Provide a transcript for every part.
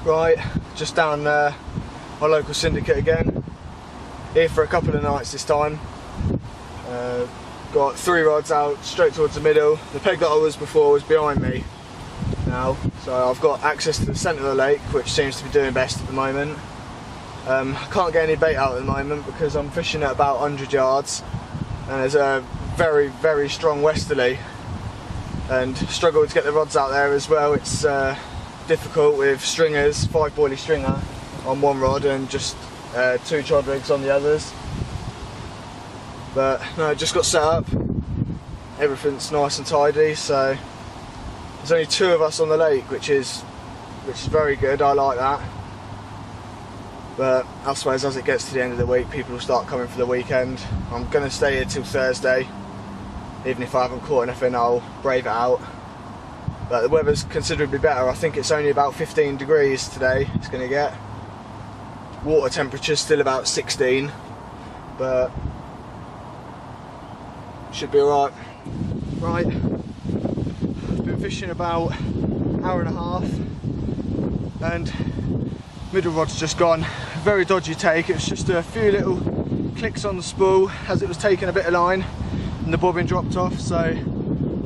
Right, just down my local syndicate again. Here for a couple of nights this time. Got 3 rods out straight towards the middle. The peg that I was before was behind me now, so I've got access to the centre of the lake, which seems to be doing best at the moment. I can't get any bait out at the moment because I'm fishing at about 100 yards and there's a very, very strong westerly, and struggle to get the rods out there as well. It's difficult with stringers, 5-boilie stringer on one rod and just 2 chod rigs on the others. But no, just got set up, everything's nice and tidy, so there's only 2 of us on the lake, which is very good. I like that. But I suppose as it gets to the end of the week, people will start coming for the weekend. I'm going to stay here till Thursday. Even if I haven't caught anything, I'll brave it out. But the weather's considerably better. I think it's only about 15 degrees today it's going to get. Water temperature's still about 16, but should be alright. Right, I've been fishing about an hour and a half and middle rod's just gone. Very dodgy take. It was just a few little clicks on the spool as it was taking a bit of line and the bobbin dropped off, so I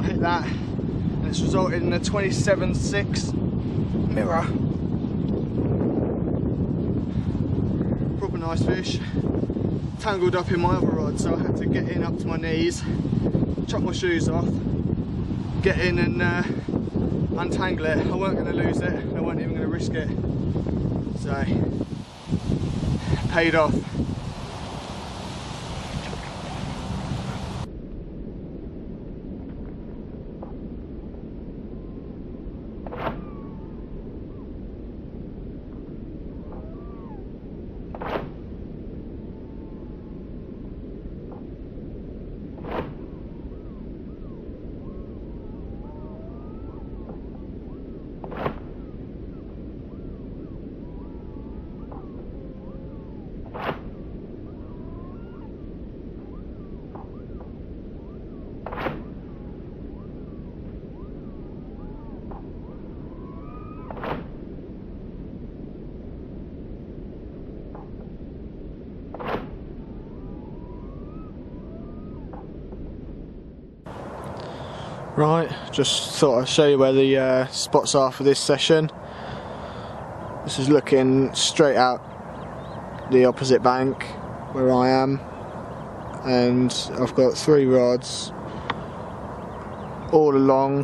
hit that and it's resulted in a 27.6 mirror. Proper nice fish. Tangled up in my other rod, so I had to get in up to my knees, chuck my shoes off, get in and untangle it. I weren't going to lose it, I wasn't even going to risk it, so paid off. Right, just thought I'd show you where the spots are for this session. This is looking straight out the opposite bank where I am, and I've got 3 rods all along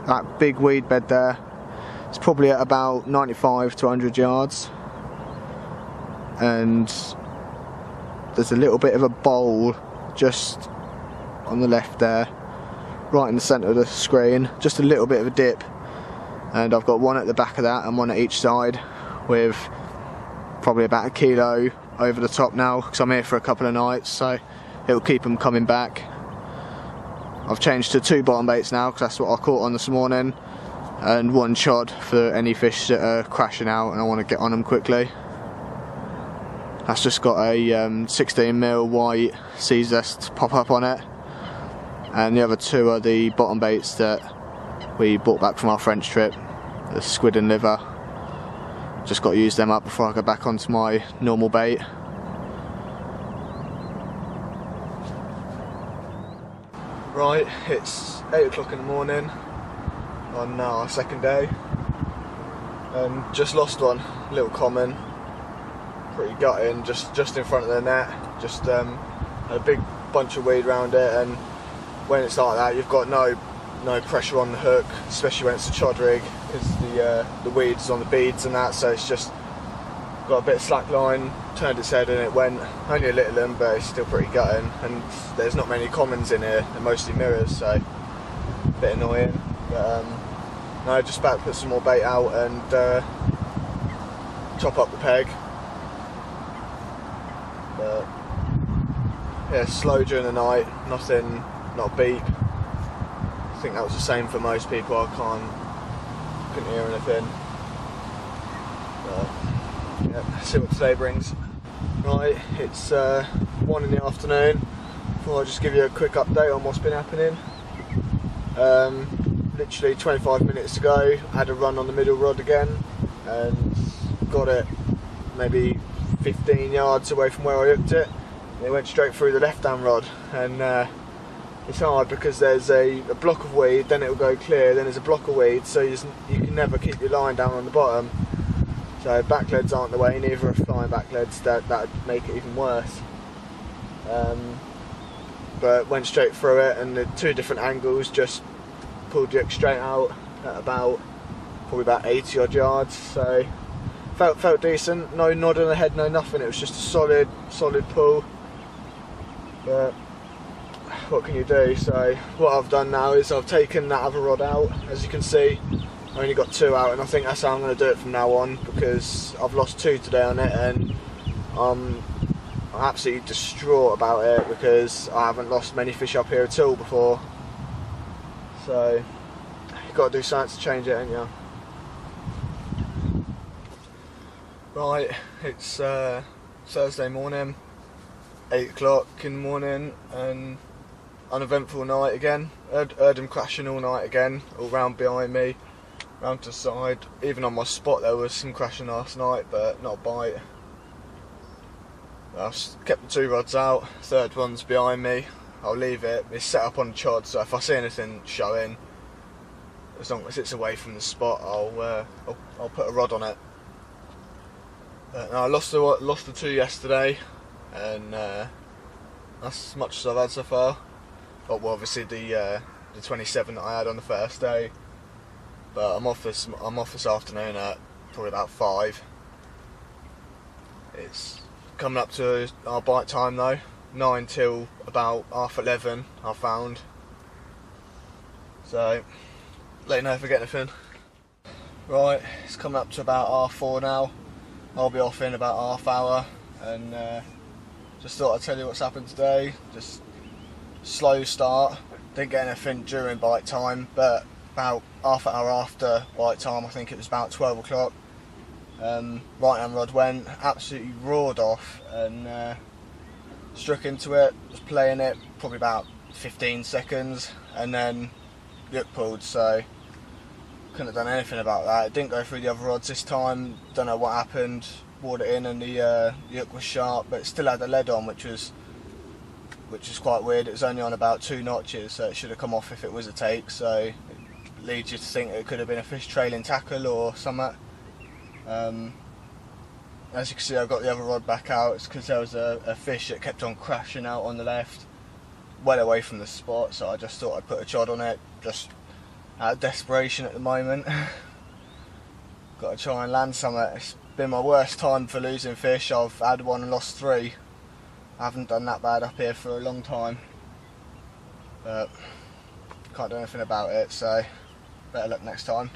that big weed bed there. It's probably at about 95 to 100 yards, and there's a little bit of a bowl just on the left there, right in the centre of the screen, just a little bit of a dip, and I've got one at the back of that and one at each side with probably about 1 kilo over the top now, because I'm here for a couple of nights, so it'll keep them coming back. I've changed to 2 bottom baits now because that's what I caught on this morning, and 1 chod for any fish that are crashing out and I want to get on them quickly. That's just got a 16mm white sea zest pop up on it, and the other 2 are the bottom baits that we brought back from our French trip, the squid and liver. Just got to use them up before I go back onto my normal bait. Right, it's 8 o'clock in the morning on our second day, and just lost one, little common, pretty gutting, just in front of the net. Just had a big bunch of weed around it, and when it's like that, you've got no pressure on the hook, especially when it's a chod rig, because the weed's on the beads and that, so it's just got a bit of slack line, turned its head and it went. Only a little one, but it's still pretty gutting, and there's not many commons in here, they're mostly mirrors, so a bit annoying. But no, just about to put some more bait out and chop up the peg. But yeah, slow during the night, nothing, not a beep. I think that was the same for most people. I couldn't hear anything. But yeah, see what today brings. Right, it's 1 in the afternoon. Thought I'd just give you a quick update on what's been happening. Literally 25 minutes ago, I had a run on the middle rod again and got it maybe 15 yards away from where I hooked it. It went straight through the left hand rod, and it's hard because there's a block of weed, then it will go clear, then there's a block of weed, so you can never keep your line down on the bottom. So backleads aren't the way, neither are flying backleads. That would make it even worse. But went straight through it, and the two different angles just pulled the hook straight out at probably about 80 odd yards. So felt decent. No nod on the head, no nothing. It was just a solid pull. But what can you do? So what I've done now is I've taken that other rod out. As you can see, I only got 2 out, and I think that's how I'm going to do it from now on, because I've lost 2 today on it, and I'm absolutely distraught about it because I haven't lost many fish up here at all before. So you've got to do something to change it, ain't you? Right, it's Thursday morning, 8 o'clock in the morning, and uneventful night again. Heard them crashing all night again, all round behind me, round to the side. Even on my spot there was some crashing last night, but not a bite. I've kept the 2 rods out, third one's behind me. I'll leave it. It's set up on the chod, so if I see anything showing, as long as it's away from the spot, I'll put a rod on it. No, I lost the 2 yesterday, and that's as much as I've had so far. But well, obviously the 27 that I had on the first day. But I'm off this afternoon at probably about 5. It's coming up to our bite time though, 9 till about 11:30 I found. So let you know if I get anything. Right, it's coming up to about 4:30 now. I'll be off in about half hour, and just thought I'd tell you what's happened today. Just slow start, didn't get anything during bite time, but about half an hour after bite time, I think it was about 12 o'clock, right hand rod went, absolutely roared off, and struck into it, was playing it probably about 15 seconds, and then the hook pulled, so couldn't have done anything about that. It didn't go through the other rods this time, don't know what happened, wore it in, and the hook was sharp, but it still had the lead on, which is quite weird. It was only on about 2 notches, so it should have come off if it was a take, so it leads you to think it could have been a fish trailing tackle or something. As you can see, I've got the other rod back out. It's because there was a fish that kept on crashing out on the left, well away from the spot, so I just thought I'd put a chod on it, just out of desperation at the moment. Got to try and land something. It's been my worst time for losing fish. I've had 1 and lost 3. I haven't done that bad up here for a long time, but can't do anything about it, so better luck next time.